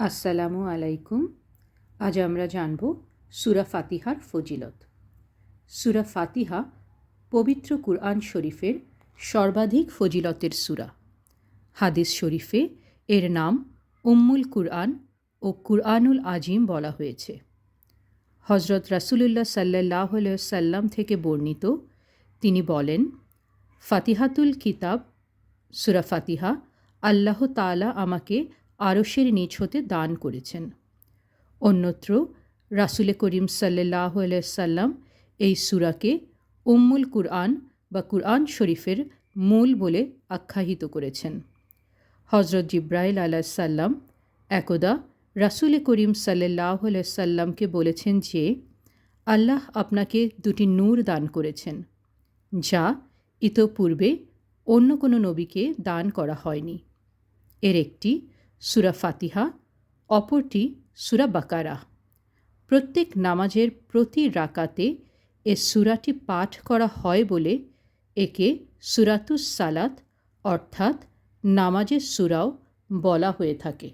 আসসালামু আলাইকুম। আজ আমরা জানব সূরা ফাতিহার ফজিলত। সূরা ফাতিহা পবিত্র কুরআন শরীফের সর্বাধিক ফজিলতের সূরা। হাদিস শরীফে এর নাম উম্মুল কুরআন ও কুরআনুল আজিম বলা হয়েছে। হজরত রাসূলুল্লাহ সাল্লাল্লাহু আলাইহি ওয়াসাল্লাম থেকে বর্ণিত, তিনি বলেন, ফাতিহাতুল কিতাব সূরা ফাতিহা আল্লাহ তাআলা আমাকে আরশের নিচ হতে দান করেছেন। অন্যত্র রাসূলে করিম সাল্লাল্লাহু আলাইহি ওয়াসাল্লাম এই সূরাকে উম্মুল কুরআন বা কুরআন শরীফের মূল বলে আখ্যায়িত করেছেন। হজরত জিব্রাইল আলাইহিস সালাম একদা রাসূলে করিম সাল্লাল্লাহু আলাইহি ওয়াসাল্লামকে বলেছেন যে, আল্লাহ আপনাকে দুটি নূর দান করেছেন, যা ইতোপূর্বে অন্য কোনো নবীকে দান করা হয়নি। এর একটি সূরা ফাতিহা, অপরটি সূরা বাকারা। প্রত্যেক নামাজের প্রতি রাকাতে এ সূরাটি পাঠ করা হয় বলে একে সূরাতুস সালাত অর্থাৎ নামাজের সূরাও বলা হয়ে থাকে।